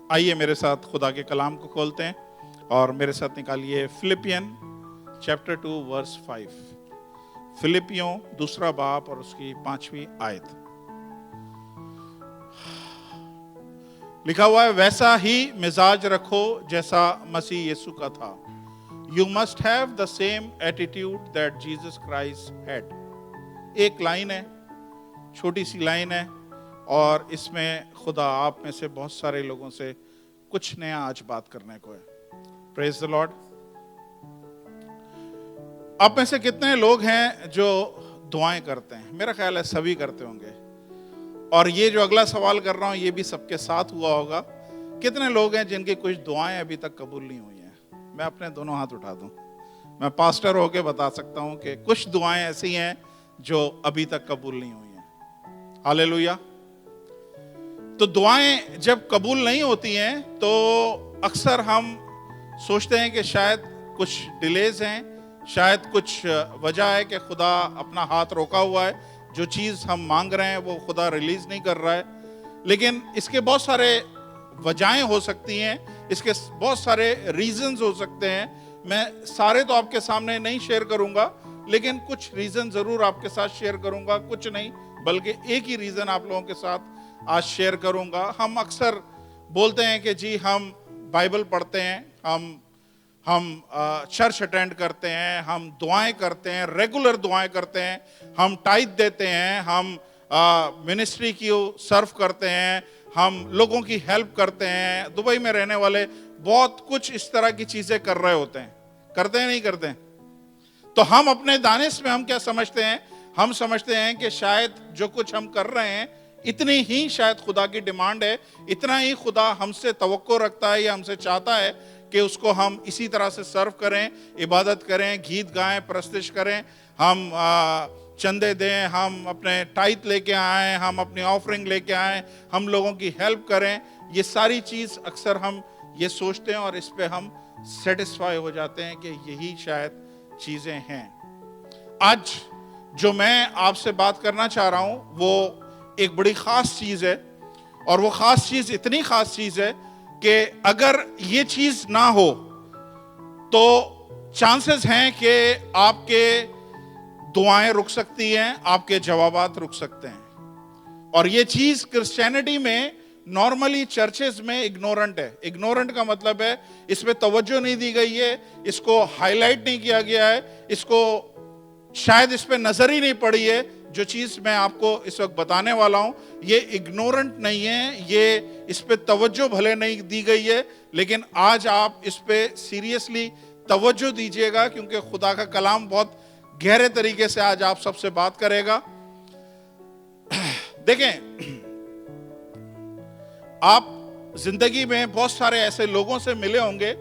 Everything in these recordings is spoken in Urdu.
آئیے میرے ساتھ خدا کے کلام کو کھولتے ہیں اور میرے ساتھ نکالیے فلپین چیپٹر 2 ورس 5. فلپیوں دوسرا باب اور اس کی 5ویں آیت. لکھا ہوا ہے ویسا ہی مزاج رکھو جیسا مسیح یسوع کا تھا. You must have the same attitude that Jesus Christ had. ایک لائن ہے, چھوٹی سی لائن ہے, اور اس میں خدا آپ میں سے بہت سارے لوگوں سے کچھ نیا آج بات کرنے کو ہے. پریز دی لارڈ. آپ میں سے کتنے لوگ ہیں جو دعائیں کرتے ہیں؟ میرا خیال ہے سبھی کرتے ہوں گے. اور یہ جو اگلا سوال کر رہا ہوں یہ بھی سب کے ساتھ ہوا ہوگا. کتنے لوگ ہیں جن کی کچھ دعائیں ابھی تک قبول نہیں ہوئی ہیں؟ میں اپنے دونوں ہاتھ اٹھا دوں. میں پاسٹر ہو کے بتا سکتا ہوں کہ کچھ دعائیں ایسی ہیں جو ابھی تک قبول نہیں ہوئی ہیں. ہاللیلویا. تو دعائیں جب قبول نہیں ہوتی ہیں تو اکثر ہم سوچتے ہیں کہ شاید کچھ ڈیلیز ہیں, شاید کچھ وجہ ہے کہ خدا اپنا ہاتھ روکا ہوا ہے, جو چیز ہم مانگ رہے ہیں وہ خدا ریلیز نہیں کر رہا ہے. لیکن اس کے بہت سارے وجہیں ہو سکتی ہیں, اس کے بہت سارے ریزنز ہو سکتے ہیں. میں سارے تو آپ کے سامنے نہیں شیئر کروں گا, لیکن کچھ ریزن ضرور آپ کے ساتھ شیئر کروں گا. کچھ نہیں بلکہ ایک ہی ریزن آپ لوگوں کے ساتھ آج شیئر کروں گا. ہم اکثر بولتے ہیں کہ جی ہم بائبل پڑھتے ہیں, ہم چرچ اٹینڈ کرتے ہیں, ہم دعائیں کرتے ہیں, ریگولر دعائیں کرتے ہیں, ہم ٹائید دیتے ہیں, ہم منسٹری کی سرو کرتے ہیں, ہم لوگوں کی ہیلپ کرتے ہیں. دبئی میں رہنے والے بہت کچھ اس طرح کی چیزیں کر رہے ہوتے ہیں. کرتے ہیں نہیں کرتے ہیں؟ تو ہم اپنے دانش میں ہم کیا سمجھتے ہیں؟ ہم سمجھتے ہیں کہ شاید جو کچھ ہم کر رہے ہیں اتنی ہی شاید خدا کی ڈیمانڈ ہے, اتنا ہی خدا ہم سے توقع رکھتا ہے یا ہم سے چاہتا ہے کہ اس کو ہم اسی طرح سے سرو کریں, عبادت کریں, گیت گائیں, پرستش کریں, ہم چندے دیں, ہم اپنے ٹائید لے کے آئیں, ہم اپنی آفرنگ لے کے آئیں, ہم لوگوں کی ہیلپ کریں. یہ ساری چیز اکثر ہم یہ سوچتے ہیں اور اس پہ ہم سیٹسفائی ہو جاتے ہیں کہ یہی شاید چیزیں ہیں. آج جو میں آپ سے بات کرنا چاہ رہا ہوں وہ ایک بڑی خاص چیز ہے, اور وہ خاص چیز اتنی خاص چیز ہے کہ اگر یہ چیز نہ ہو تو چانسز ہیں کہ آپ کے دعائیں رک سکتی ہیں, آپ کے جوابات رک سکتے ہیں. اور یہ چیز کرسچینٹی میں نارملی چرچز میں اگنورنٹ ہے. اگنورنٹ کا مطلب ہے اس پہ توجہ نہیں دی گئی ہے, اس کو ہائی لائٹ نہیں کیا گیا ہے, اس کو شاید اس پہ نظر ہی نہیں پڑی ہے. جو چیز میں آپ کو اس وقت بتانے والا ہوں یہ اگنورنٹ نہیں ہے, یہ اس پہ توجہ بھلے نہیں دی گئی ہے, لیکن آج آپ اس پہ سیریسلی توجہ دیجئے گا کیونکہ خدا کا کلام بہت گہرے طریقے سے آج آپ سب سے بات کرے گا. دیکھیں, آپ زندگی میں بہت سارے ایسے لوگوں سے ملے ہوں گے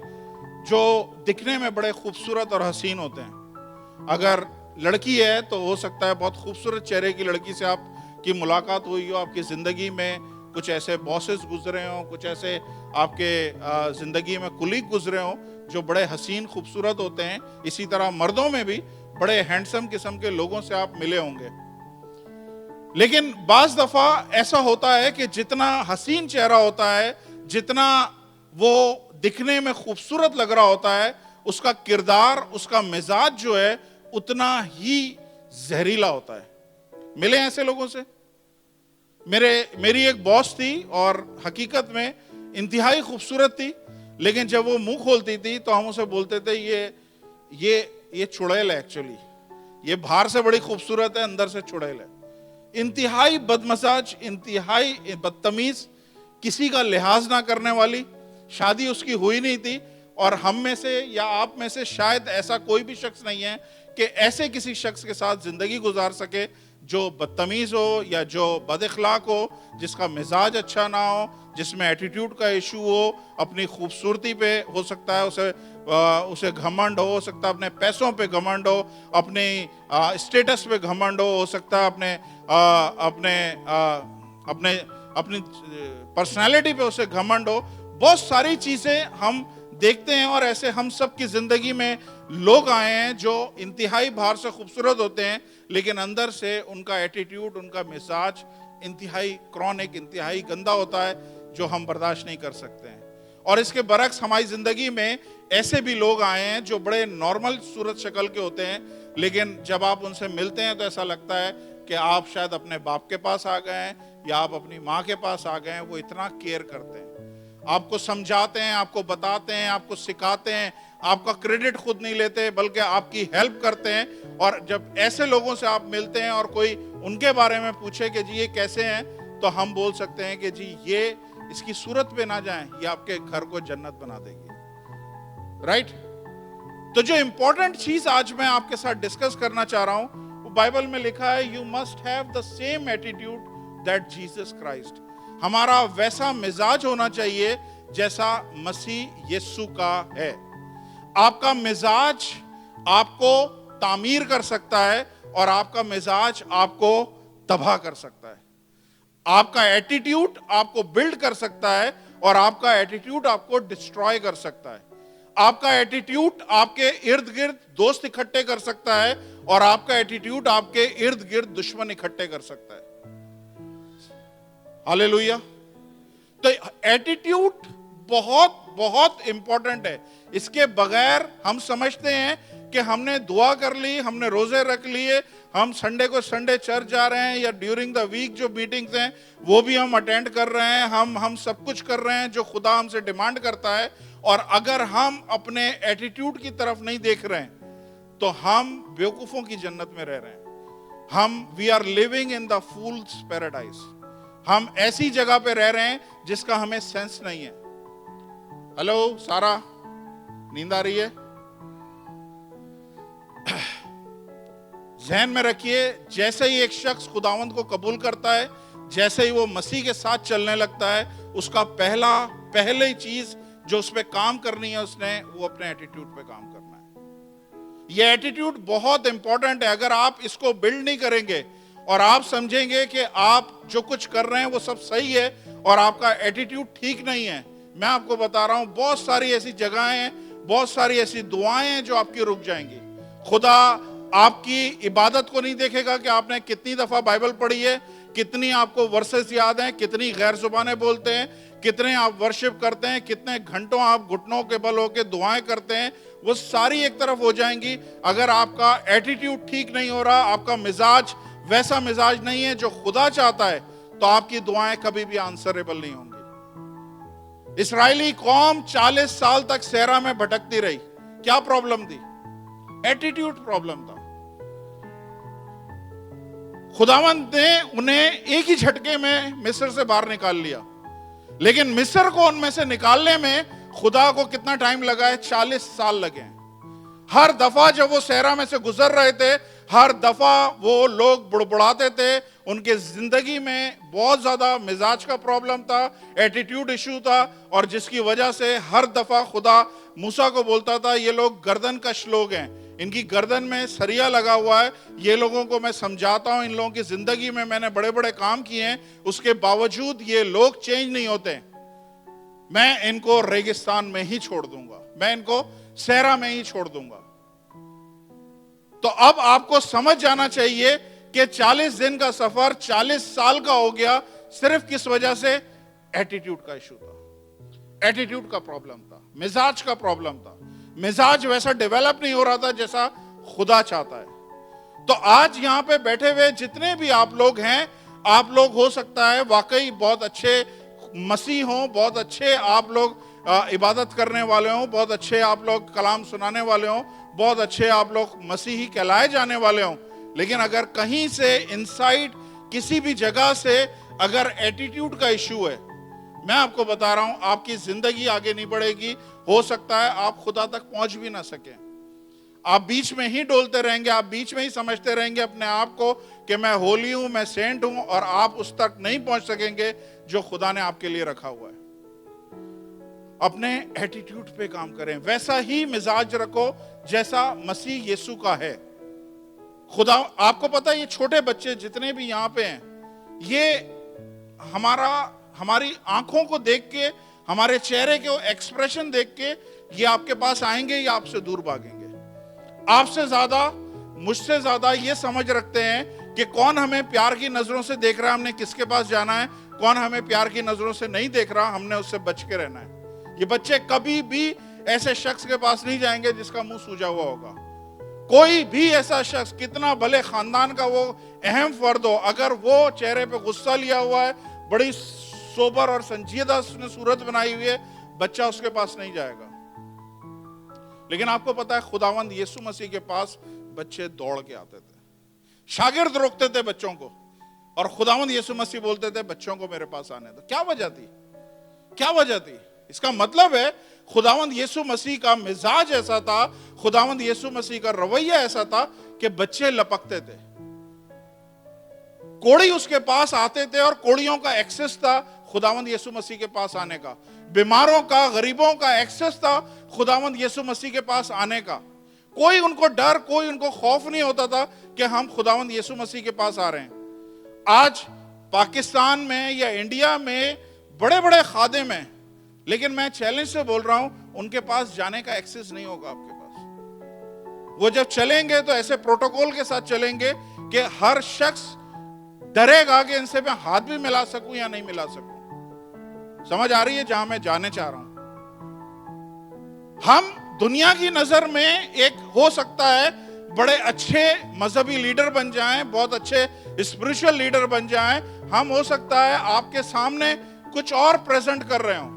جو دکھنے میں بڑے خوبصورت اور حسین ہوتے ہیں. اگر لڑکی ہے تو ہو سکتا ہے بہت خوبصورت چہرے کی لڑکی سے آپ کی ملاقات ہوئی ہو, آپ کی زندگی میں کچھ ایسے باسز گزرے ہوں, کچھ ایسے آپ کے زندگی میں کلیگ گزرے ہوں جو بڑے حسین خوبصورت ہوتے ہیں. اسی طرح مردوں میں بھی بڑے ہینڈسم قسم کے لوگوں سے آپ ملے ہوں گے. لیکن بعض دفعہ ایسا ہوتا ہے کہ جتنا حسین چہرہ ہوتا ہے, جتنا وہ دکھنے میں خوبصورت لگ رہا ہوتا ہے, اس کا کردار, اس کا مزاج جو ہے اتنا ہی زہریلا ہوتا ہے. ملے ایسے لوگوں سے؟ میری ایک باس تھی اور حقیقت میں انتہائی خوبصورت تھی, لیکن جب وہ منہ کھولتی تھی تو ہم اسے بولتے تھے یہ چڑیل ہے. ایکچولی یہ باہر سے بڑی خوبصورت ہے, اندر سے چڑیل ہے. انتہائی بدمزاج, انتہائی بدتمیز, کسی کا لحاظ نہ کرنے والی. شادی اس کی ہوئی نہیں تھی, اور ہم میں سے یا آپ میں سے شاید ایسا کوئی بھی شخص نہیں ہے کہ ایسے کسی شخص کے ساتھ زندگی گزار سکے جو بدتمیز ہو یا جو بد اخلاق ہو, جس کا مزاج اچھا نہ ہو, جس میں ایٹیٹیوڈ کا ایشو ہو, اپنی خوبصورتی پہ ہو سکتا ہے اسے گھمنڈ ہو سکتا ہے, اپنے پیسوں پہ گھمنڈ ہو, اپنے اسٹیٹس پہ گھمنڈ ہو سکتا ہے, اپنی پرسنالٹی پہ اسے گھمنڈ ہو. بہت ساری چیزیں ہم دیکھتے ہیں, اور ایسے ہم سب کی زندگی میں لوگ آئے ہیں جو انتہائی باہر سے خوبصورت ہوتے ہیں, لیکن اندر سے ان کا ایٹیٹیوڈ, ان کا مزاج انتہائی کرونک, انتہائی گندا ہوتا ہے, جو ہم برداشت نہیں کر سکتے ہیں. اور اس کے برعکس ہماری زندگی میں ایسے بھی لوگ آئے ہیں جو بڑے نارمل صورت شکل کے ہوتے ہیں، لیکن جب آپ ان سے ملتے ہیں تو ایسا لگتا ہے کہ آپ شاید اپنے باپ کے پاس آ گئے ہیں یا آپ اپنی ماں کے پاس آ گئے ہیں. وہ اتنا کیئر کرتے ہیں، آپ کو سمجھاتے ہیں، آپ کو بتاتے ہیں، آپ کو سکھاتے ہیں، آپ کا کریڈٹ خود نہیں لیتے بلکہ آپ کی ہیلپ کرتے ہیں. اور جب ایسے لوگوں سے آپ ملتے ہیں اور کوئی ان کے بارے میں پوچھے کہ جی یہ کیسے ہیں، تو ہم بول سکتے ہیں کہ جی یہ اس کی صورت پہ نہ جائیں، یہ آپ کے گھر کو جنت بنا دیں گے. رائٹ؟ تو جو امپورٹنٹ چیز آج میں آپ کے ساتھ ڈسکس کرنا چاہ رہا ہوں، وہ بائبل میں لکھا ہے you must have the same attitude that Jesus Christ. ہمارا ویسا مزاج ہونا چاہیے جیسا مسیح یسو کا ہے. آپ کا مزاج آپ کو تعمیر کر سکتا ہے اور آپ کا مزاج آپ کو تباہ کر سکتا ہے. آپ کا ایٹیٹیوڈ آپ کو بلڈ کر سکتا ہے اور آپ کا ایٹیٹیوڈ آپ کو ڈسٹروائے کر سکتا ہے. آپ کا ایٹیٹیوڈ آپ کے ارد گرد دوست اکٹھے کر سکتا ہے اور آپ کا ایٹیٹیوڈ آپ کے ارد گرد دشمن اکٹھے کر سکتا ہے. ہاللیلویا. تو ایٹیٹیوڈ بہت بہت امپورٹنٹ ہے. اس کے بغیر ہم سمجھتے ہیں کہ ہم نے دعا کر لی، ہم نے روزے رکھ لیے، ہم سنڈے کو سنڈے چرچ جا رہے ہیں یا ڈیورنگ دا ویک جو میٹنگز ہیں وہ بھی ہم اٹینڈ کر رہے ہیں، ہم سب کچھ کر رہے ہیں جو خدا ہم سے ڈیمانڈ کرتا ہے. اور اگر ہم اپنے ایٹیٹیوڈ کی طرف نہیں دیکھ رہے ہیں تو ہم بیوقوفوں کی جنت میں رہ رہے ہیں. We are living in the fool's paradise. ہم ایسی جگہ پہ رہ رہے ہیں جس کا ہمیں سینس نہیں ہے. ہلو سارا، نیند آ رہی ہے؟ ذہن میں رکھیے، جیسے ہی ایک شخص خداوند کو قبول کرتا ہے، جیسے ہی وہ مسیح کے ساتھ چلنے لگتا ہے، اس کا پہلی چیز جو اس پہ کام کرنی ہے، اس نے وہ اپنے ایٹیٹیوڈ پہ کام کرنا ہے. یہ ایٹیٹیوڈ بہت امپورٹنٹ ہے. اگر آپ اس کو بلڈ نہیں کریں گے اور آپ سمجھیں گے کہ آپ جو کچھ کر رہے ہیں وہ سب صحیح ہے اور آپ کا ایٹیٹیوڈ ٹھیک نہیں ہے، میں آپ کو بتا رہا ہوں بہت ساری ایسی جگہیں ہیں، بہت ساری ایسی دعائیں ہیں جو آپ کی رک جائیں گی. خدا آپ کی عبادت کو نہیں دیکھے گا کہ آپ نے کتنی دفعہ بائبل پڑھی ہے، کتنی آپ کو ورسز یاد ہیں، کتنی غیر زبانیں بولتے ہیں، کتنے آپ ورشپ کرتے ہیں، کتنے گھنٹوں آپ گھٹنوں کے بل ہو کے دعائیں کرتے ہیں. وہ ساری ایک طرف ہو جائیں گی. اگر آپ کا ایٹیٹیوڈ ٹھیک نہیں ہو رہا، آپ کا مزاج ویسا مزاج نہیں ہے جو خدا چاہتا ہے، تو آپ کی دعائیں کبھی بھی آنسریبل نہیں ہوں گی. اسرائیلی قوم 40 سال تک صحرا میں بھٹکتی رہی. کیا پرابلم تھی؟ ایٹیٹیوڈ پرابلم تھا. خداوند نے انہیں ایک ہی جھٹکے میں مصر سے باہر نکال لیا، لیکن مصر کو ان میں سے نکالنے میں خدا کو کتنا ٹائم لگا ہے؟ 40 سال لگے ہیں. ہر دفعہ جب وہ صحرا میں سے گزر رہے تھے، ہر دفعہ وہ لوگ بڑبڑاتے تھے. ان کے زندگی میں بہت زیادہ مزاج کا پرابلم تھا، ایٹیٹیوڈ ایشو تھا، اور جس کی وجہ سے ہر دفعہ خدا موسیٰ کو بولتا تھا یہ لوگ گردن کش لوگ ہیں، ان کی گردن میں سریا لگا ہوا ہے. یہ لوگوں کو میں سمجھاتا ہوں، ان لوگوں کی زندگی میں نے بڑے بڑے کام کیے ہیں، اس کے باوجود یہ لوگ چینج نہیں ہوتے. میں ان کو ریگستان میں ہی چھوڑ دوں گا، میں ان کو صحرا میں ہی چھوڑ دوں گا. تو اب آپ کو سمجھ جانا چاہیے کہ 40 دن کا سفر 40 سال کا ہو گیا، صرف کس وجہ سے؟ ایٹیٹیوڈ کا ایشو تھا، ایٹیٹیوڈ کا پرابلم تھا، مزاج کا پرابلم تھا. مزاج ویسا ڈیولپ نہیں ہو رہا تھا جیسا خدا چاہتا ہے. تو آج یہاں پہ بیٹھے ہوئے جتنے بھی آپ لوگ ہیں، آپ لوگ ہو سکتا ہے واقعی بہت اچھے مسیح ہوں، بہت اچھے آپ لوگ عبادت کرنے والے ہوں، بہت اچھے آپ لوگ کلام سنانے والے ہوں، بہت اچھے آپ لوگ مسیحی کہلائے جانے والے ہوں، لیکن اگر کہیں سے انسائیڈ کسی بھی جگہ سے اگر ایٹیٹیوڈ کا ایشو ہے، میں آپ کو بتا رہا ہوں آپ کی زندگی آگے نہیں بڑھے گی. ہو سکتا ہے آپ خدا تک پہنچ بھی نہ سکیں. آپ بیچ میں ہی ڈولتے رہیں گے، آپ بیچ میں ہی سمجھتے رہیں گے اپنے آپ کو کہ میں ہولی ہوں، میں سینٹ ہوں، اور آپ اس تک نہیں پہنچ سکیں گے جو خدا نے آپ کے لیے رکھا ہوا ہے. اپنے ایٹیٹیوڈ پہ کام کریں، ویسا ہی مزاج رکھو جیسا مسیح یسوع کا ہے. خدا آپ کو پتا ہے، یہ چھوٹے بچے جتنے بھی یہاں پہ ہیں، یہ ہماری آنکھوں کو دیکھ کے، ہمارے چہرے کے ایکسپریشن دیکھ کے یہ آپ کے پاس آئیں گے یا آپ سے دور بھاگیں گے. آپ سے زیادہ، مجھ سے زیادہ یہ سمجھ رکھتے ہیں کہ کون ہمیں پیار کی نظروں سے دیکھ رہا ہے، ہم نے کس کے پاس جانا ہے، کون ہمیں پیار کی نظروں سے نہیں دیکھ رہا، ہم نے اس سے بچ کے رہنا ہے. یہ بچے کبھی بھی ایسے شخص کے پاس نہیں جائیں گے جس کا منہ سوجا ہوا ہوگا. کوئی بھی ایسا شخص کتنا بھلے خاندان کا وہ اہم فرد ہو, اگر وہ چہرے پہ غصہ لیا ہوا ہے, بڑی سوبر اور سنجیدہ اس نے صورت بنائی ہوئی ہے, بچہ اس کے پاس نہیں جائے گا. لیکن آپ کو پتا ہے خداوند یسوع مسیح کے پاس بچے دوڑ کے آتے تھے, شاگرد روکتے تھے بچوں کو, اور خداوند یسوع مسیح بولتے تھے بچوں کو میرے پاس آنے دو. کیا وجہ تھی؟ کیا وجہ تھی؟ اس کا مطلب ہے خداوند یسوع مسیح کا مزاج ایسا تھا, خداوند یسوع مسیح کا رویہ ایسا تھا کہ بچے لپکتے تھے. کوڑی اس کے پاس آتے تھے اور کوڑیوں کا ایکسس تھا خداوند یسوع مسیح کے پاس آنے کا. بیماروں کا, غریبوں کا ایکسس تھا خداوند یسوع مسیح کے پاس آنے کا. کوئی ان کو ڈر, کوئی ان کو خوف نہیں ہوتا تھا کہ ہم خداوند یسوع مسیح کے پاس آ رہے ہیں. آج پاکستان میں یا انڈیا میں بڑے بڑے خادم ہیں, لیکن میں چیلنج سے بول رہا ہوں ان کے پاس جانے کا ایکسس نہیں ہوگا آپ کے پاس. وہ جب چلیں گے تو ایسے پروٹوکول کے ساتھ چلیں گے کہ ہر شخص ڈرے گا کہ ان سے میں ہاتھ بھی ملا سکوں یا نہیں ملا سکوں. سمجھ آ رہی ہے جہاں میں جانے چاہ رہا ہوں؟ ہم دنیا کی نظر میں ایک ہو سکتا ہے بڑے اچھے مذہبی لیڈر بن جائیں, بہت اچھے اسپریچول لیڈر بن جائیں, ہم ہو سکتا ہے آپ کے سامنے کچھ اور پریزنٹ کر رہے ہوں,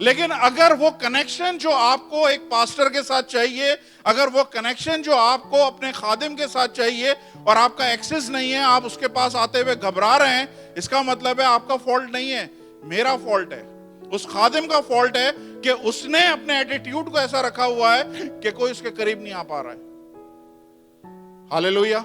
لیکن اگر وہ کنیکشن جو آپ کو ایک پاسٹر کے ساتھ چاہیے, اگر وہ کنیکشن جو آپ کو اپنے خادم کے ساتھ چاہیے اور آپ کا ایکسس نہیں ہے, آپ اس کے پاس آتے ہوئے گھبرا رہے ہیں, اس کا مطلب ہے آپ کا فالٹ نہیں ہے, میرا فالٹ ہے, اس خادم کا فالٹ ہے کہ اس نے اپنے ایٹیٹیوڈ کو ایسا رکھا ہوا ہے کہ کوئی اس کے قریب نہیں آ پا رہا ہے. ہاللیلویا.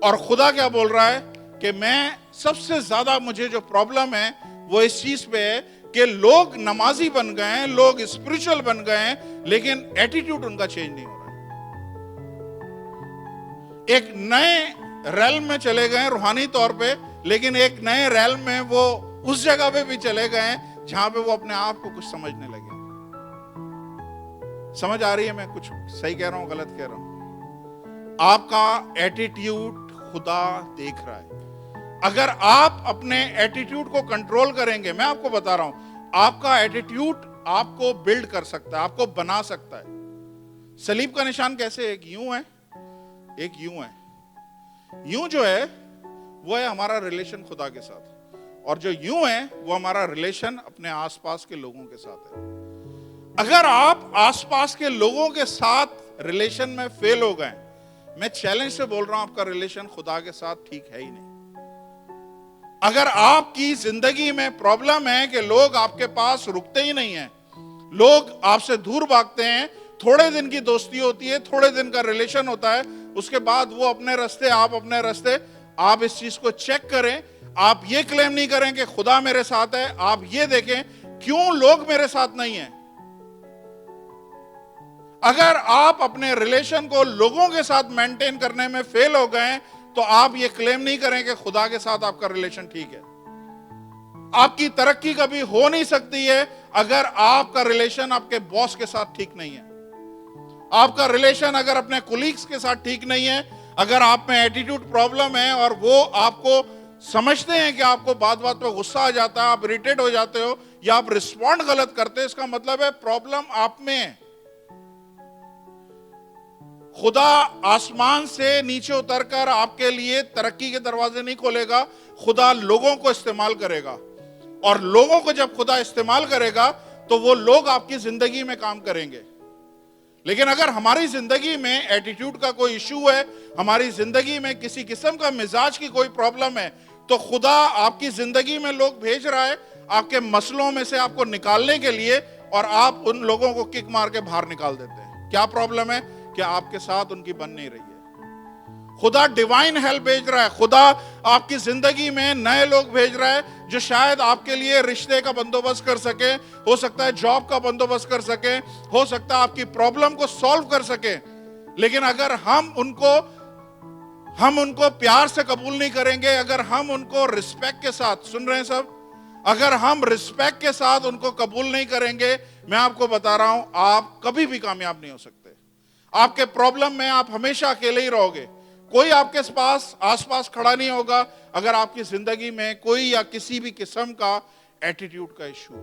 اور خدا کیا بول رہا ہے کہ میں سب سے زیادہ مجھے جو پرابلم ہے وہ اس چیز پہ ہے کہ لوگ نمازی بن گئے ہیں, لوگ اسپریچول بن گئے ہیں, لیکن ایٹیٹیوڈ ان کا چینج نہیں ہو رہا ہے. ایک نئے ریلم میں چلے گئے روحانی طور پہ, لیکن ایک نئے ریلم میں وہ اس جگہ پہ بھی چلے گئے جہاں پہ وہ اپنے آپ کو کچھ سمجھنے لگے. سمجھ آ رہی ہے میں کچھ صحیح کہہ رہا ہوں غلط کہہ رہا ہوں؟ آپ کا ایٹیٹیوڈ خدا دیکھ رہا ہے. اگر آپ اپنے ایٹیٹیوڈ کو کنٹرول کریں گے, میں آپ کو بتا رہا ہوں, آپ کا ایٹیٹیوڈ آپ کو بلڈ کر سکتا ہے, آپ کو بنا سکتا ہے. صلیب کا نشان کیسے؟ ایک یوں ہے, ایک یوں ہے. یوں جو ہے وہ ہے ہمارا ریلیشن خدا کے ساتھ, اور جو یوں ہے وہ ہمارا ریلیشن اپنے آس پاس کے لوگوں کے ساتھ ہے. اگر آپ آس پاس کے لوگوں کے ساتھ ریلیشن میں فیل ہو گئے, میں چیلنج سے بول رہا ہوں آپ کا ریلیشن خدا کے ساتھ ٹھیک ہے ہی نہیں. اگر آپ کی زندگی میں پرابلم ہے کہ لوگ آپ کے پاس رکتے ہی نہیں ہیں, لوگ آپ سے دور بھاگتے ہیں, تھوڑے دن کی دوستی ہوتی ہے, تھوڑے دن کا ریلیشن ہوتا ہے, اس کے بعد وہ اپنے راستے آپ اپنے راستے, آپ اس چیز کو چیک کریں. آپ یہ کلیم نہیں کریں کہ خدا میرے ساتھ ہے, آپ یہ دیکھیں کیوں لوگ میرے ساتھ نہیں ہیں. اگر آپ اپنے ریلیشن کو لوگوں کے ساتھ مینٹین کرنے میں فیل ہو گئے تو آپ یہ کلیم نہیں کریں کہ خدا کے ساتھ آپ کا ریلیشن ٹھیک ہے. آپ کی ترقی کبھی ہو نہیں سکتی ہے اگر آپ کا ریلیشن آپ کے باس کے ساتھ ٹھیک نہیں ہے, آپ کا ریلیشن اگر اپنے کولیگز کے ساتھ ٹھیک نہیں ہے, اگر آپ میں ایٹیٹیوڈ پرابلم ہے اور وہ آپ کو سمجھتے ہیں کہ آپ کو بات بات پہ غصہ آ جاتا ہے, آپ اریٹیٹ ہو جاتے ہو یا آپ رسپونڈ غلط کرتے, اس کا مطلب ہے پرابلم آپ میں ہے. خدا آسمان سے نیچے اتر کر آپ کے لیے ترقی کے دروازے نہیں کھولے گا, خدا لوگوں کو استعمال کرے گا, اور لوگوں کو جب خدا استعمال کرے گا تو وہ لوگ آپ کی زندگی میں کام کریں گے. لیکن اگر ہماری زندگی میں ایٹیٹیوڈ کا کوئی ایشو ہے, ہماری زندگی میں کسی قسم کا مزاج کی کوئی پرابلم ہے, تو خدا آپ کی زندگی میں لوگ بھیج رہا ہے آپ کے مسئلوں میں سے آپ کو نکالنے کے لیے, اور آپ ان لوگوں کو کک مار کے باہر نکال دیتے ہیں. کیا پرابلم ہے؟ کہ آپ کے ساتھ ان کی بن نہیں رہی ہے. خدا ڈیوائن ہیلپ بھیج رہا ہے, خدا آپ کی زندگی میں نئے لوگ بھیج رہا ہے جو شاید آپ کے لیے رشتے کا بندوبست کر سکے, ہو سکتا ہے جاب کا بندوبست کر سکے, ہو سکتا ہے آپ کی پرابلم کو سالو کر سکے. لیکن اگر ہم ان کو پیار سے قبول نہیں کریں گے, اگر ہم ان کو رسپیکٹ کے ساتھ, سن رہے ہیں سب, اگر ہم رسپیکٹ کے ساتھ ان کو قبول نہیں کریں گے, میں آپ کو بتا رہا ہوں آپ کبھی بھی کامیاب نہیں ہو سکتے. آپ کے پرابلم میں آپ ہمیشہ اکیلے ہی رہو گے, کوئی آپ کے پاس آس پاس کھڑا نہیں ہوگا اگر آپ کی زندگی میں کوئی یا کسی بھی قسم کا ایٹیٹیوڈ کا ایشو ہو.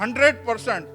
100%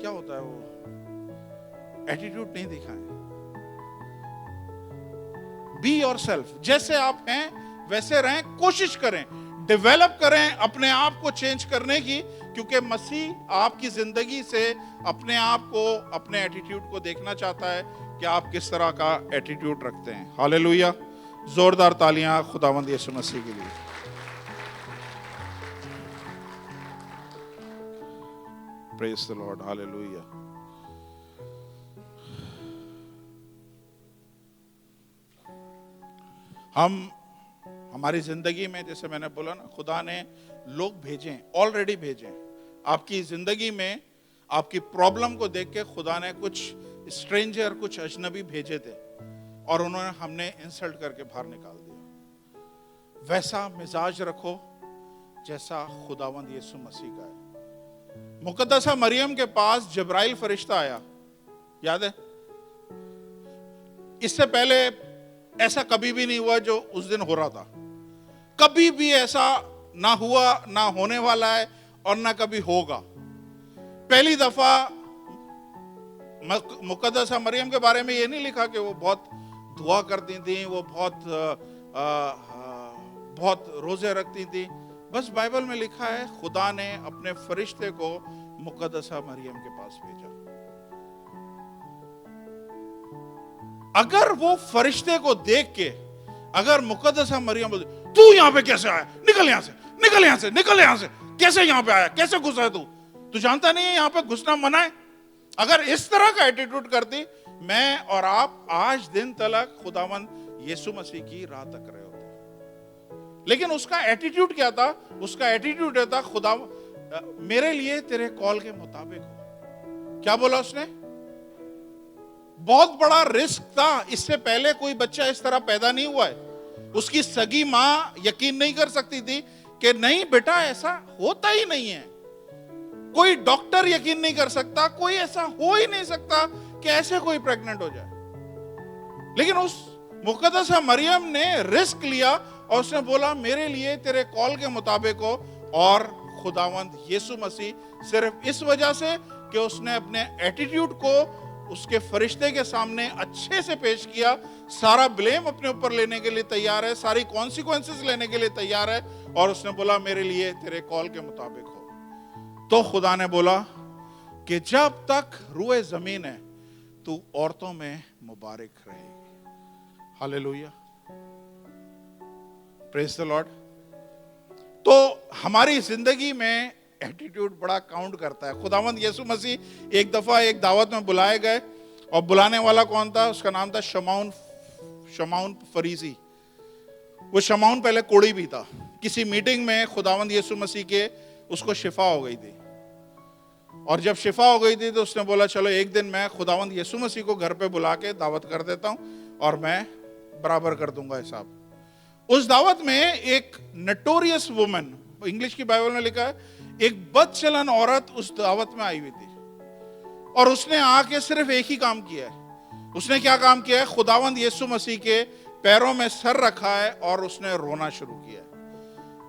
کیا ہوتا ہے وہ ایٹیٹیوڈ نہیں دکھائیں. بی یور سیلف, جیسے آپ ہیں ویسے رہیں, کوشش کریں, ڈیولپ کریں اپنے آپ کو چینج کرنے کی, کیونکہ مسیح آپ کی زندگی سے اپنے آپ کو, اپنے ایٹیٹیوڈ کو دیکھنا چاہتا ہے کہ آپ کس طرح کا ایٹیٹیوڈ رکھتے ہیں. ہالےلویا, زوردار تالیاں خداوند یسوع مسیح کے لیے. پریز دی لارڈ, ہالےلویا. ہماری زندگی میں, جیسے میں نے بولا نا, خدا نے لوگ بھیجیں, آلریڈی بھیجیں. آپ کی زندگی میں آپ کی پرابلم کو دیکھ کے خدا نے کچھ اسٹرینجر, کچھ اجنبی بھیجے تھے, اور انہوں نے ہم نے انسلٹ کر کے باہر نکال دیا. ویسا مزاج رکھو جیسا خداوند یسوع مسیح کا ہے. مقدسہ مریم کے پاس جبرائیل فرشتہ آیا, یاد ہے؟ اس سے پہلے ایسا کبھی بھی نہیں ہوا جو اس دن ہو رہا تھا. کبھی بھی ایسا نہ ہوا, نہ ہونے والا ہے, اور نہ کبھی ہوگا. پہلی دفعہ مقدسہ مریم کے بارے میں یہ نہیں لکھا کہ وہ بہت دعا کرتی تھیں, وہ بہت روزے رکھتی تھیں. بس بائبل میں لکھا ہے خدا نے اپنے فرشتے کو مقدسہ مریم کے پاس بھیجا. اگر وہ فرشتے کو دیکھ کے, اگر مقدسہ مریم بولے, تو یہاں پہ کیسے آیا, نکل یہاں سے, نکل یہاں سے, نکل یہاں سے, کیسے یہاں پہ آیا, کیسے گھسا ہے تو جانتا نہیں ہے یہاں پہ گھسنا منع ہے. اگر اس طرح کا ایٹیٹیوڈ کرتی, میں اور آپ آج دن تلک خداوند یسوع مسیح کی راہ تک رہے ہوتے. لیکن اس کا ایٹیٹیوڈ کیا تھا؟ اس کا ایٹیٹیوڈ تھا خدا میرے لیے تیرے کال کے مطابق ہو. کیا بولا اس نے؟ بہت بڑا رسک تھا. اس سے پہلے کوئی بچہ اس طرح پیدا نہیں ہوا ہے. اس کی سگی ماں یقین نہیں کر سکتی تھی کہ نہیں بیٹا ایسا ہوتا ہی نہیں ہے. کوئی ڈاکٹر یقین نہیں کر سکتا, کوئی ایسا ہو ہی نہیں سکتا کہ ایسے کوئی پریگننٹ ہو جائے. لیکن اس مقدسہ مریم نے رسک لیا اور اس نے بولا میرے لیے تیرے کال کے مطابق ہو. اور خداوند یسوع مسیح صرف اس وجہ سے کہ اس نے اپنے ایٹیٹیوڈ کو اس کے فرشتے کے سامنے اچھے سے پیش کیا, سارا بلیم اپنے اوپر لینے کے لیے تیار ہے, ساری کانسیکوینسز لینے کے لیے تیار ہے, اور اس نے بولا میرے لیے تیرے کال کے مطابق ہو. تو خدا نے بولا کہ جب تک روئے زمین ہے تو عورتوں میں مبارک رہے گی. ہالےلویا, پریز دی لارڈ. تو ہماری زندگی میں ایٹیٹیوڈ بڑا کاؤنٹ کرتا ہے. خداوند یسوع مسیح ایک دفعہ ایک دعوت میں بلائے گئے, اور بلانے والا کون تھا؟ اس کا نام تھا شمعون فریسی. وہ شمعون پہلے کوڑی بھی تھا. کسی میٹنگ میں خداوند یسوع مسیح کے اس کو شفا ہو گئی تھی, اور جب شفا ہو گئی تھی تو اس نے بولا چلو ایک دن میں خداوند یسوع مسیح کو گھر پہ بلا کے دعوت کر دیتا ہوں, اور میں برابر کر دوں گا حساب. اس دعوت میں ایک نٹوریس وومن, انگلش کی بائبل میں لکھا ہے ایک بد چلن عورت اس دعوت میں آئی ہوئی تھی, اور اس نے آ کے صرف ایک ہی کام کیا ہے. اس نے کیا کام کیا ہے؟ خداوند یسوع مسیح کے پیروں میں سر رکھا ہے, اور اس نے رونا شروع کیا ہے,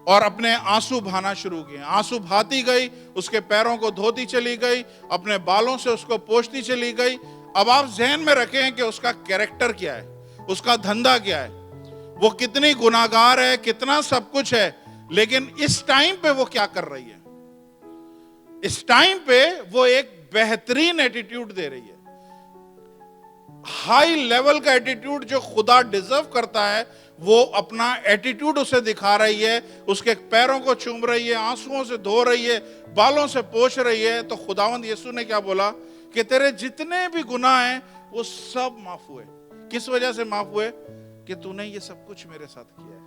اور اپنے آنسو بہانا شروع کیے. آنسو بہاتی گئی, اس کے پیروں کو دھوتی چلی گئی, اپنے بالوں سے اس کو پوچھتی چلی گئی. اب آپ ذہن میں رکھیں کہ اس کا کیریکٹر کیا ہے, اس کا دھندا کیا ہے, وہ کتنی گناہگار ہے, کتنا سب کچھ ہے. لیکن اس ٹائم پہ وہ کیا کر رہی ہے؟ اس ٹائم پہ وہ ایک بہترین ایٹیٹیوڈ دے رہی ہے. ہائی لیول کا ایٹیٹیوڈ جو خدا ڈیزرو کرتا ہے, وہ اپنا ایٹیٹیوڈ اسے دکھا رہی ہے. اس کے پیروں کو چوم رہی ہے, آنسوؤں سے دھو رہی ہے, بالوں سے پوچھ رہی ہے. تو خداوند یسوع نے کیا بولا کہ تیرے جتنے بھی گناہ ہیں وہ سب معاف ہوئے. کس وجہ سے معاف ہوئے؟ کہ تو نے یہ سب کچھ میرے ساتھ کیا ہے.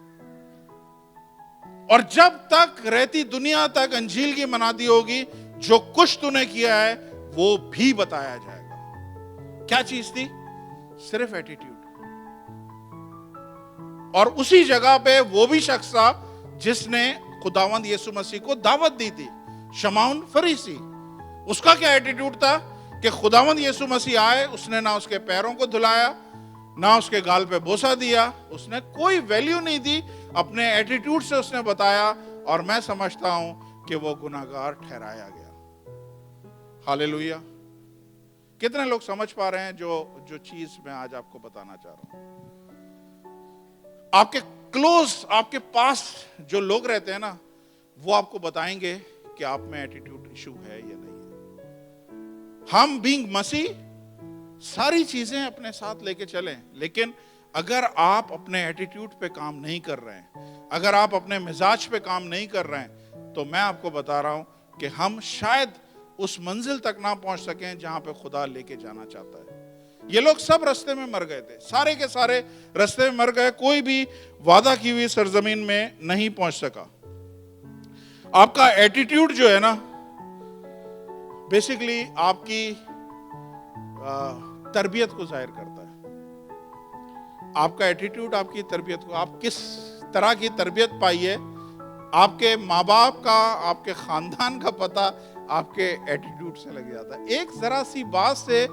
اور جب تک رہتی دنیا تک انجیل کی منادی ہوگی, جو کچھ تو نے کیا ہے وہ بھی بتایا جائے گا. کیا چیز تھی؟ صرف ایٹیٹیوڈ. اور اسی جگہ پہ وہ بھی شخص تھا جس نے خداوند یسوع مسیح کو دعوت دی تھی, شمعون فریسی. اس کا کیا ایٹیٹیوڈ تھا کہ خداوند یسوع مسیح آئے, اس نے نہ اس کے پیروں کو دھلایا, نہ اس کے گال پہ بوسہ دیا, اس نے کوئی ویلیو نہیں دی. اپنے ایٹیٹیوڈ سے اس نے بتایا, اور میں سمجھتا ہوں کہ وہ گناہگار ٹھہرایا گیا. ہالےلویا. کتنے لوگ سمجھ پا رہے ہیں جو چیز میں آج آپ کو بتانا چاہ رہا ہوں؟ آپ کے کلوز، آپ کے پاس جو لوگ رہتے ہیں نا، وہ آپ کو بتائیں گے کہ آپ میں ایٹیٹیوڈ ایشو ہے یا نہیں ہے۔ ہم بینگ مسیح ساری چیزیں اپنے ساتھ لے کے چلیں، لیکن اگر آپ اپنے ایٹیٹیوڈ پہ کام نہیں کر رہے ہیں، اگر آپ اپنے مزاج پہ کام نہیں کر رہے ہیں، تو میں آپ کو بتا رہا ہوں کہ ہم شاید اس منزل تک نہ پہنچ سکیں جہاں پہ خدا لے کے جانا چاہتا ہے۔ یہ لوگ سب رستے میں مر گئے تھے، سارے کے سارے رستے میں مر گئے، کوئی بھی وعدہ کی ہوئی سرزمین میں نہیں پہنچ سکا۔ آپ کا ایٹیٹیوڈ جو ہے نا، بیسیکلی آپ کی تربیت کو ظاہر کرتا ہے۔ آپ کا ایٹیٹیوڈ آپ کی تربیت کو، آپ کس طرح کی تربیت پائی ہے، آپ کے ماں باپ کا، آپ کے خاندان کا پتہ آپ کے ایٹیٹیوڈ سے لگ جاتا ہے۔ ایک ذرا سی بات سے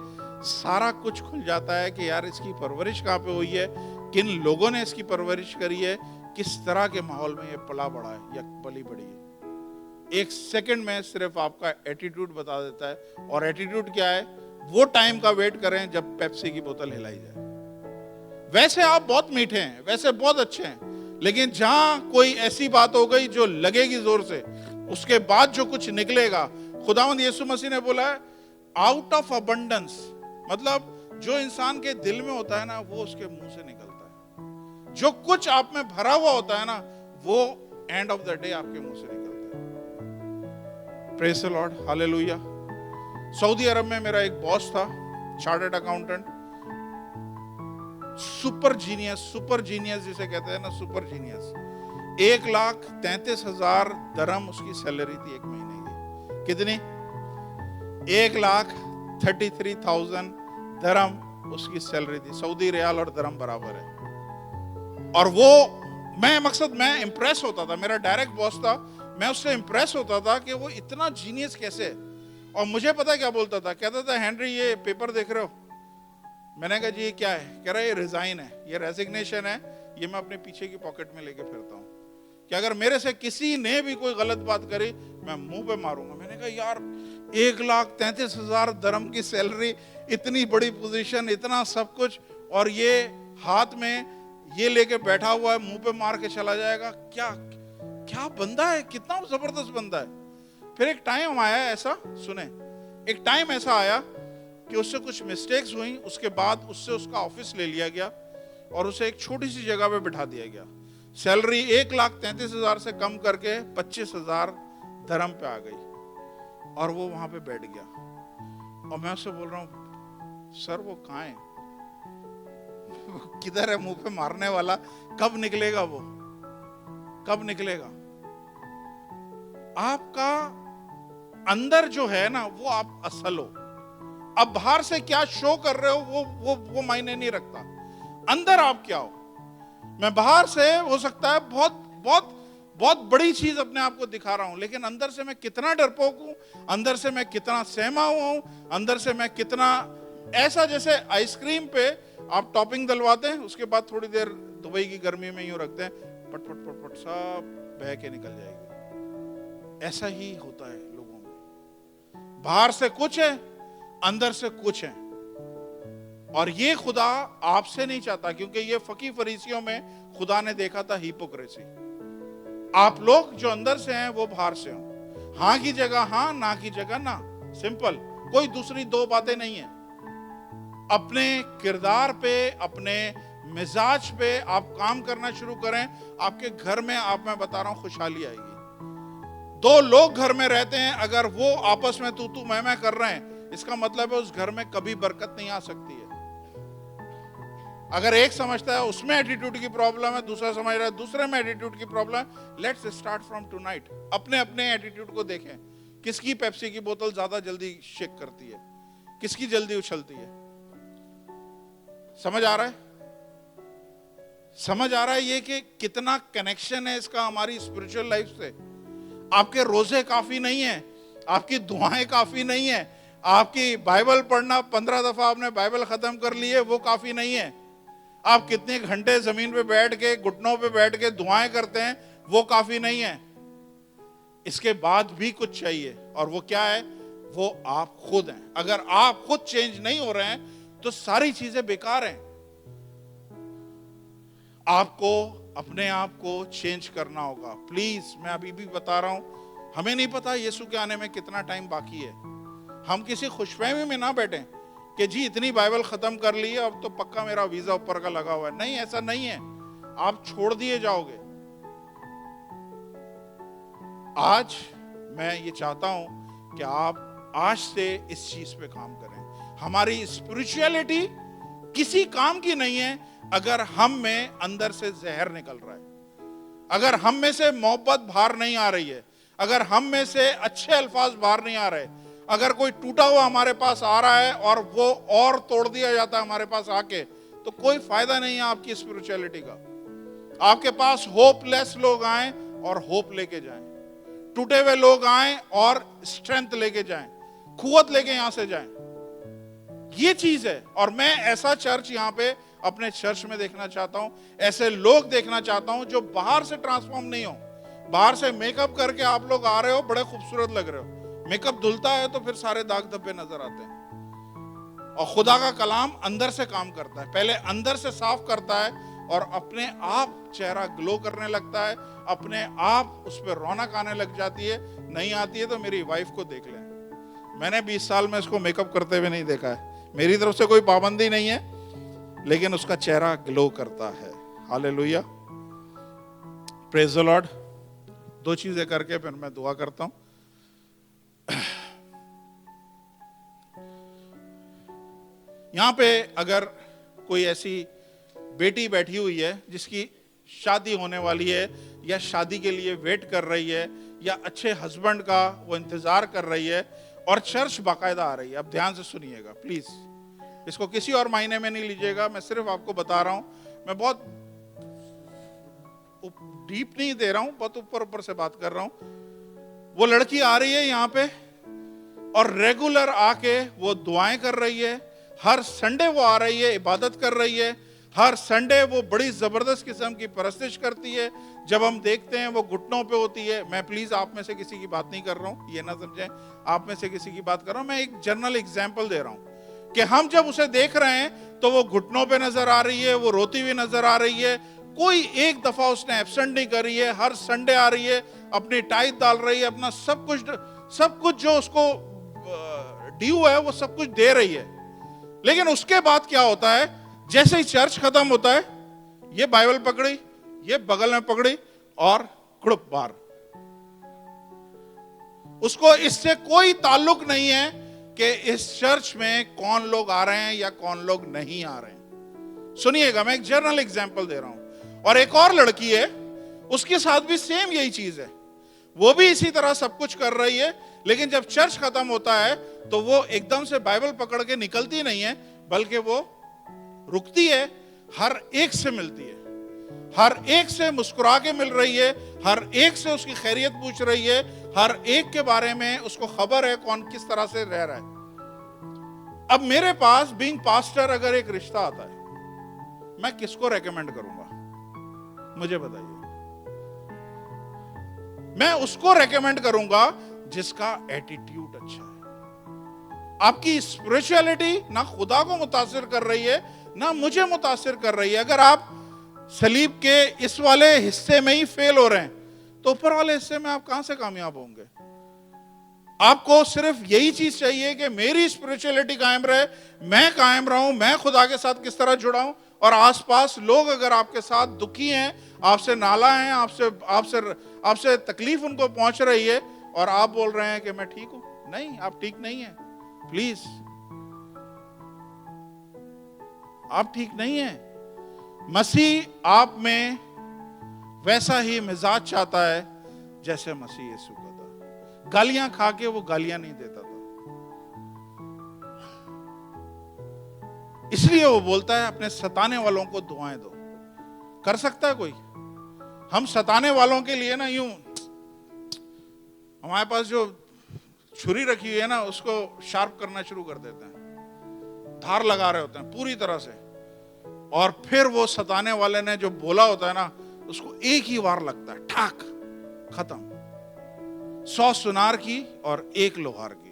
سارا کچھ کھل جاتا ہے کہ یار اس کی پرورش کہاں پہ ہوئی ہے، کن لوگوں نے اس کی پرورش کری ہے، کس طرح کے ماحول میں یہ پلا بڑا ہے یا پلی بڑی ہے۔ ایک سیکنڈ میں صرف آپ کا ایٹیٹیوڈ بتا دیتا ہے۔ اور ایٹیٹیوڈ کیا ہے؟ وہ ٹائم کا ویٹ کریں جب پیپسی کی بوتل ہلائی جائے۔ ویسے آپ بہت میٹھے ہیں، ویسے بہت اچھے ہیں، لیکن جہاں کوئی ایسی بات ہو گئی جو لگے گی زور سے، اس کے بعد جو کچھ نکلے گا، خداوند یسوع مسیح نے بولا ہے آؤٹ آف ابنڈنس، مطلب جو انسان کے دل میں ہوتا ہے نا، وہ اس کے منہ سے نکلتا ہے۔ جو کچھ آپ میں بھرا ہوا ہوتا ہے نا، وہ اینڈ آف دا ڈے آپ کے منہ سے نکلتا ہے۔ پریز دی لارڈ، ہاللیلویہ۔ سعودی عرب میں میرا ایک باس تھا، چارٹرڈ اکاؤنٹنٹ، سپر جینیس جسے کہتے ہیں نا، سپر جینیس۔ 1,33,000 درہم اس کی سیلری تھی ایک مہینے کی۔ کتنی؟ 1,33,000 درہم اس کی سیلری تھی۔ سعودی ریال اور درہم برابر ہے۔ اور وہ میں امپریس ہوتا تھا، میرا ڈائریکٹ باس تھا، میں اس سے امپریس ہوتا تھا کہ وہ اتنا جینیس کیسے۔ اور مجھے پتا کیا بولتا تھا، کہتا تھا ہینری یہ پیپر دیکھ رہے ہو؟ میں نے کہا جی یہ کیا ہے؟ کہہ رہا ہے یہ ریزائن ہے، یہ ریزگنیشن ہے، یہ میں اپنے پیچھے کی پاکٹ میں لے کے پھرتا ہوں کہ اگر میرے سے کسی نے بھی کوئی غلط بات کری میں منہ پہ ماروں گا۔ میں نے کہا یار 1,33,000 درہم کی سیلری، اتنی بڑی پوزیشن، اتنا سب کچھ، اور یہ ہاتھ میں یہ لے کے بیٹھا ہوا ہے، منہ پہ مار کے چلا جائے گا؟ کیا بندہ ہے، کتنا زبردست بندہ ہے۔ پھر ایک ٹائم آیا ایسا، سنیں، ایک ٹائم ایسا آیا کہ اس سے کچھ مسٹیکس ہوئیں، اس کے بعد اس سے اس کا آفس لے لیا گیا اور اسے ایک چھوٹی سی جگہ پہ بٹھا دیا گیا۔ سیلری 1,33,000 سے کم کر کے 25,000 درہم پہ آ گئی، اور وہ وہاں پہ بیٹھ گیا۔ اور میں اس سے بول رہا ہوں سر وہ کہاں ہے، کدھر ہے منہ پہ مارنے والا، کب نکلے گا، وہ کب نکلے گا؟ آپ کا اندر جو ہے نا، وہ آپ اصل ہو۔ اب باہر سے کیا شو کر رہے ہو وہ معنی نہیں رکھتا، اندر آپ کیا ہو۔ میں باہر سے ہو سکتا ہے بہت بہت بہت بڑی چیز اپنے آپ کو دکھا رہا ہوں، لیکن اندر سے میں کتنا ڈرپوک ہوں، اندر سے میں کتنا سہما ہوا ہوں، اندر سے میں کتنا ایسا، جیسے آئس کریم پہ آپ ٹاپنگ دلواتے ہیں، اس کے بعد تھوڑی دیر دبئی کی گرمی میں یوں رکھتے ہیں، پٹ پٹ پٹ پٹ سب بہہ کے نکل جائے گی۔ ایسا ہی ہوتا ہے لوگوں میں، باہر سے کچھ ہے، اندر سے کچھ ہے۔ اور یہ خدا آپ سے نہیں چاہتا، کیونکہ یہ فقی فریسیوں میں خدا نے دیکھا تھا ہیپوکریسی۔ آپ لوگ جو اندر سے ہیں وہ باہر سے ہوں، ہاں کی جگہ ہاں، نہ کی جگہ نہ، سمپل، کوئی دوسری دو باتیں نہیں ہیں۔ اپنے کردار پہ، اپنے مزاج پہ آپ کام کرنا شروع کریں، آپ کے گھر میں، میں بتا رہا ہوں، خوشحالی آئے گی۔ دو لوگ گھر میں رہتے ہیں، اگر وہ آپس میں تو میں کر رہے ہیں، اس کا مطلب ہے اس گھر میں کبھی برکت نہیں آ سکتی ہے۔ اگر ایک سمجھتا ہے اس میں ایٹیٹیوڈ کی پرابلم ہے، دوسرا سمجھ رہا ہے دوسرے میں ایٹیٹیوڈ کی پرابلم ہے، let's start from two night. اپنے ایٹیٹیوڈ کو دیکھیں، کس کی پیپسی کی بوتل زیادہ جلدی شیک کرتی ہے، کس کی جلدی اچھلتی ہے۔ سمجھ آ رہا ہے؟ سمجھ آ رہا ہے یہ کہ کتنا کنیکشن ہے اس کا ہماری اسپرچل لائف سے۔ آپ کے روزے کافی نہیں ہیں، آپ کی دعائیں کافی نہیں ہیں، آپ کی بائبل پڑھنا 15 دفعہ آپ نے بائبل ختم کر لی ہے وہ کافی نہیں ہے، آپ کتنے گھنٹے زمین پہ بیٹھ کے، گھٹنوں پہ بیٹھ کے دعائیں کرتے ہیں وہ کافی نہیں ہے۔ اس کے بعد بھی کچھ چاہیے، اور وہ کیا ہے؟ وہ آپ خود ہیں. اگر آپ خود چینج نہیں ہو رہے ہیں تو ساری چیزیں بیکار ہیں. آپ کو اپنے آپ کو چینج کرنا ہوگا. پلیز میں ابھی بھی بتا رہا ہوں, ہمیں نہیں پتا یسوع کے آنے میں کتنا ٹائم باقی ہے. ہم کسی خوش فہمی میں نہ بیٹھیں کہ جی اتنی بائبل ختم کر لی ہے اب تو پکا میرا ویزا اوپر کا لگا ہوا ہے. نہیں, ایسا نہیں ہے. آپ چھوڑ دیے جاؤ گے. آج میں یہ چاہتا ہوں کہ آپ آج سے اس چیز پہ کام کریں. ہماری اسپرچویلٹی کسی کام کی نہیں ہے اگر ہم میں اندر سے زہر نکل رہا ہے, اگر ہم میں سے محبت باہر نہیں آ رہی ہے, اگر ہم میں سے اچھے الفاظ باہر نہیں آ رہے, اگر کوئی ٹوٹا ہوا ہمارے پاس آ رہا ہے اور وہ اور توڑ دیا جاتا ہے ہمارے پاس آ کے, تو کوئی فائدہ نہیں ہے آپ کی اسپرچویلٹی کا. آپ کے پاس ہوپ لیس لوگ آئیں اور ہوپ لے کے جائیں, ٹوٹے ہوئے لوگ آئیں اور اسٹرینتھ لے کے جائیں, قوت لے کے یہاں سے جائیں. یہ چیز ہے. اور میں ایسا چرچ یہاں پہ اپنے چرچ میں دیکھنا چاہتا ہوں, ایسے لوگ دیکھنا چاہتا ہوں جو باہر سے ٹرانسفارم نہیں ہو. باہر سے میک اپ کر کے آپ لوگ آ رہے ہو, بڑے خوبصورت لگ رہے ہو, میک اپ دھلتا ہے تو پھر سارے داغ دھبے نظر آتے ہیں. اور خدا کا کلام اندر سے کام کرتا ہے, پہلے اندر سے صاف کرتا ہے اور اپنے آپ چہرہ گلو کرنے لگتا ہے, اپنے آپ اس پہ رونق آنے لگ جاتی ہے. نہیں آتی ہے تو میری وائف کو دیکھ لیں, میں نے 20 سال میں اس کو میک اپ کرتے ہوئے نہیں دیکھا ہے. میری طرف سے کوئی پابندی نہیں ہے, لیکن اس کا چہرہ گلو کرتا ہے. ہاللیلویہ, پریز دی لارڈ. 2 چیزیں کر کے پھر میں دعا کرتا ہوں. یہاں پہ اگر کوئی ایسی بیٹی بیٹھی ہوئی ہے جس کی شادی ہونے والی ہے یا شادی کے لیے ویٹ کر رہی ہے یا اچھے ہسبینڈ کا وہ انتظار کر رہی ہے اور چرچ باقاعدہ آ رہی ہے, اب دھیان سے سنیے گا پلیز, اس کو کسی اور معنی میں نہیں لیجیے گا. میں صرف آپ کو بتا رہا ہوں, میں بہت ڈیپ نہیں دے رہا ہوں, بہت اوپر سے بات کر رہا ہوں. وہ لڑکی آ رہی ہے یہاں پہ اور ریگولر آ کے وہ دعائیں کر رہی ہے. ہر سنڈے وہ آ رہی ہے, عبادت کر رہی ہے. ہر سنڈے وہ بڑی زبردست قسم کی پرستش کرتی ہے. جب ہم دیکھتے ہیں وہ گھٹنوں پہ ہوتی ہے. میں پلیز آپ میں سے کسی کی بات نہیں کر رہا ہوں, یہ نہ سمجھیں آپ میں سے کسی کی بات کر رہا ہوں. میں ایک جنرل ایگزامپل دے رہا ہوں کہ ہم جب اسے دیکھ رہے ہیں تو وہ گھٹنوں پہ نظر آ رہی ہے, وہ روتی ہوئی نظر آ رہی ہے. کوئی ایک دفعہ اس نے ایبسنٹ نہیں کری ہے. ہر سنڈے آ رہی ہے, اپنی ٹائٹ ڈال رہی ہے, اپنا سب کچھ جو اس کو ڈیو ہے وہ سب کچھ دے رہی ہے. لیکن اس کے بعد کیا ہوتا ہے, جیسے ہی چرچ ختم ہوتا ہے یہ بائبل پکڑی, یہ بغل میں پکڑی اور کڑپ بار. اس کو اس سے کوئی تعلق نہیں ہے کہ اس چرچ میں کون لوگ آ رہے ہیں یا کون لوگ نہیں آ رہے ہیں. سنیے گا, میں ایک جنرل ایگزامپل دے رہا ہوں. اور ایک اور لڑکی ہے, اس کے ساتھ بھی سیم یہی چیز ہے. وہ بھی اسی طرح سب کچھ کر رہی ہے, لیکن جب چرچ ختم ہوتا ہے تو وہ ایک دم سے بائبل پکڑ کے نکلتی نہیں ہے, بلکہ وہ رکتی ہے, ہر ایک سے ملتی ہے, ہر ایک سے مسکرا کے مل رہی ہے, ہر ایک سے اس کی خیریت پوچھ رہی ہے, ہر ایک کے بارے میں اس کو خبر ہے کون کس طرح سے رہ رہا ہے. اب میرے پاس بینگ پاسٹر اگر ایک رشتہ آتا ہے, میں کس کو ریکمینڈ کروں گا, مجھے بتائیے. میں اس کو ریکمینڈ کروں گا جس کا ایٹیٹیوڈ اچھا ہے. آپ کی اسپرچویلٹی نہ خدا کو متاثر کر رہی ہے نہ مجھے متاثر کر رہی ہے. اگر آپ صلیب کے اس والے حصے میں ہی فیل ہو رہے ہیں تو اوپر والے حصے میں آپ کہاں سے کامیاب ہوں گے. آپ کو صرف یہی چیز چاہیے کہ میری اسپرچویلٹی قائم رہے, میں قائم رہوں, میں خدا کے ساتھ کس طرح جڑا ہوں, اور آس پاس لوگ اگر آپ کے ساتھ دکھی ہیں, آپ سے نالا ہیں, آپ سے تکلیف ان کو پہنچ رہی ہے اور آپ بول رہے ہیں کہ میں ٹھیک ہوں. نہیں, آپ ٹھیک نہیں ہیں. پلیز, آپ ٹھیک نہیں ہیں. مسیح آپ میں ویسا ہی مزاج چاہتا ہے جیسے مسیح یسوع کا تھا. گالیاں کھا کے وہ گالیاں نہیں دیتا تھا, اس لیے وہ بولتا ہے اپنے ستانے والوں کو دعائیں دو. کر سکتا ہے کوئی؟ ہم ستانے والوں کے لیے نا یوں ہمارے پاس جو چھری رکھی ہوئی ہے نا اس کو شارپ کرنا شروع کر دیتے ہیں, دھار لگا رہے ہوتے ہیں پوری طرح سے, اور پھر وہ ستانے والے نے جو بولا ہوتا ہے نا اس کو ایک ہی وار لگتا ہے, ٹھاک, ختم. 100 سنار کی اور 1 لوہار کی.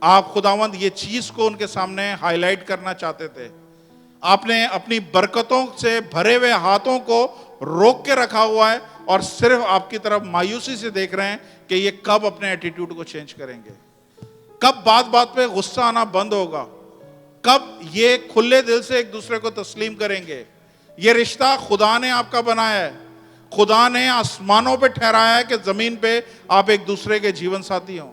آپ خداوند یہ چیز کو ان کے سامنے ہائی لائٹ کرنا چاہتے تھے. آپ نے اپنی برکتوں سے بھرے ہوئے ہاتھوں کو روک کے رکھا ہوا ہے اور صرف آپ کی طرف مایوسی سے دیکھ رہے ہیں کہ یہ کب اپنے ایٹیٹیوڈ کو چینج کریں گے, کب بات بات پہ غصہ آنا بند ہوگا, کب یہ کھلے دل سے ایک دوسرے کو تسلیم کریں گے. یہ رشتہ خدا نے آپ کا بنایا ہے, خدا نے آسمانوں پہ ٹھہرایا ہے کہ زمین پہ آپ ایک دوسرے کے جیون ساتھی ہوں.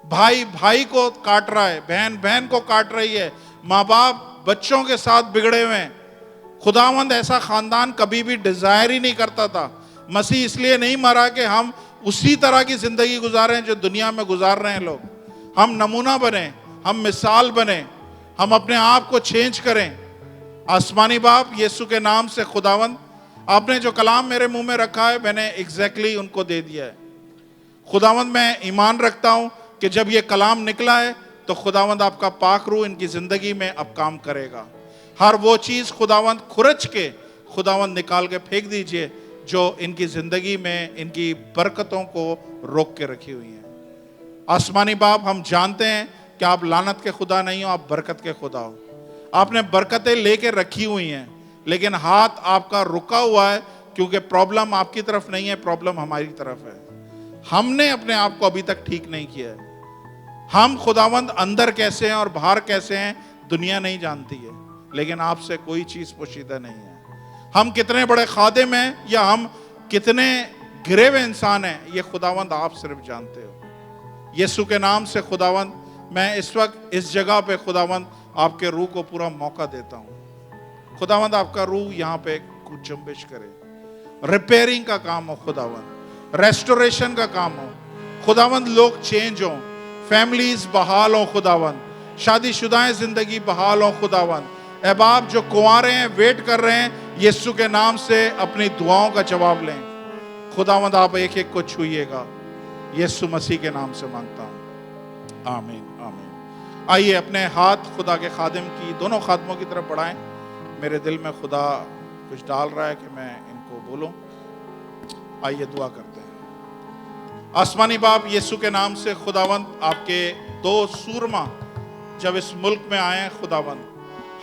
بھائی بھائی کو کاٹ رہا ہے, بہن بہن کو کاٹ رہی ہے, ماں باپ بچوں کے ساتھ بگڑے ہوئے ہیں. خداوند ایسا خاندان کبھی بھی ڈیزائر ہی نہیں کرتا تھا. مسیح اس لیے نہیں مرا کہ ہم اسی طرح کی زندگی گزاریں جو دنیا میں گزار رہے ہیں لوگ. ہم نمونہ بنیں, ہم مثال بنیں, ہم اپنے آپ کو چینج کریں. آسمانی باپ, یسوع کے نام سے خداوند, آپ نے جو کلام میرے منہ میں رکھا ہے میں نے ایگزیکٹلی ان کو دے دیا ہے. خداوند میں ایمان رکھتا ہوں کہ جب یہ کلام نکلا ہے تو خداوند آپ کا پاک روح ان کی زندگی میں اب کام کرے گا. ہر وہ چیز خداوند کھرچ کے خداوند نکال کے پھینک دیجئے جو ان کی زندگی میں ان کی برکتوں کو روک کے رکھی ہوئی ہیں. آسمانی باپ, ہم جانتے ہیں کہ آپ لعنت کے خدا نہیں ہو, آپ برکت کے خدا ہو. آپ نے برکتیں لے کے رکھی ہوئی ہیں لیکن ہاتھ آپ کا رکا ہوا ہے کیونکہ پرابلم آپ کی طرف نہیں ہے, پرابلم ہماری طرف ہے. ہم نے اپنے آپ کو ابھی تک ٹھیک نہیں کیا ہے. ہم خداوند اندر کیسے ہیں اور باہر کیسے ہیں دنیا نہیں جانتی ہے, لیکن آپ سے کوئی چیز پوشیدہ نہیں ہے. ہم کتنے بڑے خادم ہیں یا ہم کتنے گرے ہوئے انسان ہیں یہ خداوند آپ صرف جانتے ہو. یسوع کے نام سے خداوند, میں اس وقت اس جگہ پہ خداوند آپ کے روح کو پورا موقع دیتا ہوں. خداوند آپ کا روح یہاں پہ کچھ جنبش کرے, ریپیئرنگ کا کام ہو خداوند, ریسٹوریشن کا کام ہو خداوند, لوگ چینج ہوں, فیملیز بحال ہوں خداوند, شادی شدہ زندگی بحال ہوں خداوند. اے باپ, جو کنوارے ہیں ویٹ کر رہے ہیں یسوع کے نام سے اپنی دعاؤں کا جواب لیں. خداوند آپ ایک ایک کو چھوئیے گا, یسوع مسیح کے نام سے مانگتا ہوں, آمین آمین. آئیے اپنے ہاتھ خدا کے خادم کی دونوں خادموں کی طرف بڑھائیں. میرے دل میں خدا کچھ ڈال رہا ہے کہ میں ان کو بولوں. آئیے دعا کرتے ہیں. آسمانی باپ, یسوع کے نام سے خداوند آپ کے دو سورما جب اس ملک میں آئے خداوند,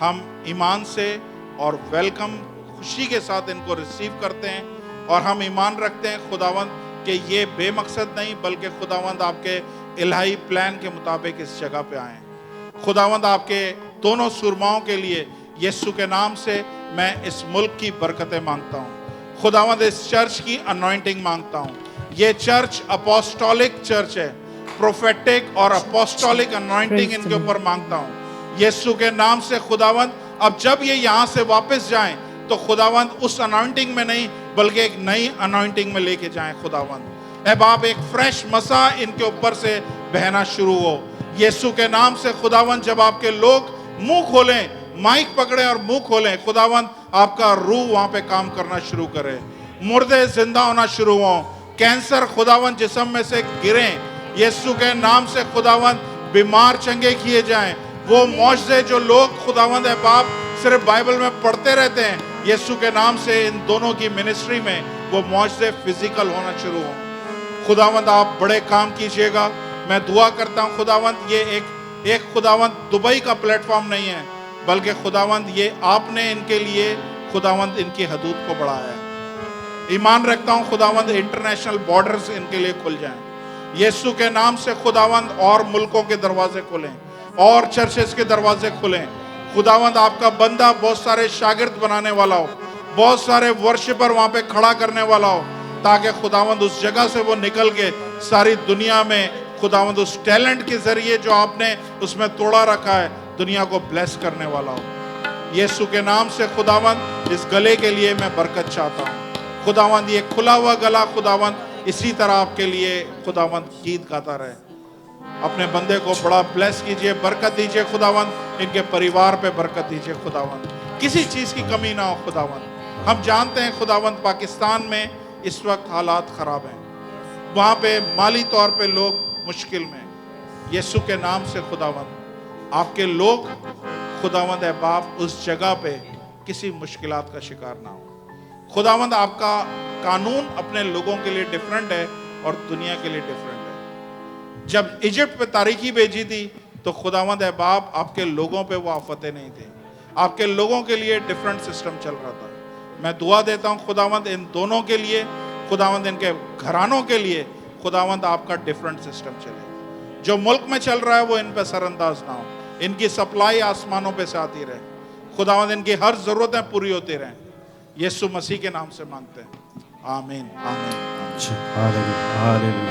ہم ایمان سے اور ویلکم خوشی کے ساتھ ان کو ریسیو کرتے ہیں اور ہم ایمان رکھتے ہیں خداوند کہ یہ بے مقصد نہیں بلکہ خداوند آپ کے الہی پلان کے مطابق اس جگہ پہ آئے ہیں. خداوند آپ کے دونوں سورماؤں کے لیے یسوع کے نام سے میں اس ملک کی برکتیں مانگتا ہوں. خداوند اس چرچ کی انوائنٹنگ مانگتا ہوں. یہ چرچ اپوسٹولک چرچ ہے, پروفیٹک اور اپوسٹولک انوائنٹنگ ان کے اوپر مانگتا ہوں یسوع کے نام سے خداوند. اب جب یہ یہاں سے واپس جائیں تو خداوند اس انوائنٹنگ میں نہیں بلکہ ایک نئی انوائنٹنگ میں لے کے جائیں خداوند. اے باپ, ایک فریش مسا ان کے اوپر سے بہنا شروع ہو یسوع کے نام سے خداوند. جب آپ کے لوگ منہ کھولیں, مائک پکڑیں اور منہ کھولیں خداوند, آپ کا روح وہاں پہ کام کرنا شروع کرے. مردے زندہ ہونا شروع ہوں, کینسر خداوند جسم میں سے گریں یسوع کے نام سے خداوند. بیمار چنگے کیے جائیں. وہ معجزے جو لوگ خداوند اے باپ صرف بائبل میں پڑھتے رہتے ہیں یسوع کے نام سے ان دونوں کی منسٹری میں وہ معجزے فزیکل ہونا شروع ہوں. خداوند آپ بڑے کام کیجئے گا. میں دعا کرتا ہوں خداوند, یہ ایک خداوند دبئی کا پلیٹ فارم نہیں ہے بلکہ خداوند یہ آپ نے ان کے لیے خداوند ان کی حدود کو بڑھایا ہے. ایمان رکھتا ہوں خداوند انٹرنیشنل بارڈرز ان کے لیے کھل جائیں یسوع کے نام سے خداوند. اور ملکوں کے دروازے کھلیں اور چرچز کے دروازے کھلیں خداوند. آپ کا بندہ بہت سارے شاگرد بنانے والا ہو, بہت سارے ورشپر وہاں پہ کھڑا کرنے والا ہو تاکہ خداوند اس جگہ سے وہ نکل کے ساری دنیا میں خداوند اس ٹیلنٹ کے ذریعے جو آپ نے اس میں توڑا رکھا ہے دنیا کو بلیس کرنے والا ہو یسوع کے نام سے خداوند. اس گلے کے لیے میں برکت چاہتا ہوں خداوند. یہ کھلا ہوا گلا خداوند اسی طرح آپ کے لیے خداوند گیت گاتا رہے. اپنے بندے کو بڑا بلیس کیجئے, برکت دیجئے خداوند. ان کے پریوار پہ برکت دیجئے خداوند. کسی چیز کی کمی نہ ہو خداوند. ہم جانتے ہیں خداوند پاکستان میں اس وقت حالات خراب ہیں, وہاں پہ مالی طور پہ لوگ مشکل میں. یسوع کے نام سے خداوند آپ کے لوگ خداوند اے باپ اس جگہ پہ کسی مشکلات کا شکار نہ ہو خداوند. آپ کا قانون اپنے لوگوں کے لیے ڈیفرنٹ ہے اور دنیا کے لیے ڈیفرنٹ ہے. جب ایجپٹ پہ تاریکی بھیجی تھی تو خداوند اے باپ آپ کے لوگوں پہ وہ آفتیں نہیں تھی، آپ کے لوگوں کے لیے ڈیفرنٹ سسٹم چل رہا تھا. میں دعا دیتا ہوں خداوند ان دونوں کے لیے، خداوند ان کے گھرانوں کے لیے، خداوند آپ کا ڈیفرنٹ سسٹم چلے. جو ملک میں چل رہا ہے وہ ان پہ سر انداز نہ ہو، ان کی سپلائی آسمانوں پہ سے آتی رہے، خداوند ان کی ہر ضرورتیں پوری ہوتی رہیں. یسوع مسیح کے نام سے مانگتے ہیں، آمین آمین. Hallelujah hallelujah.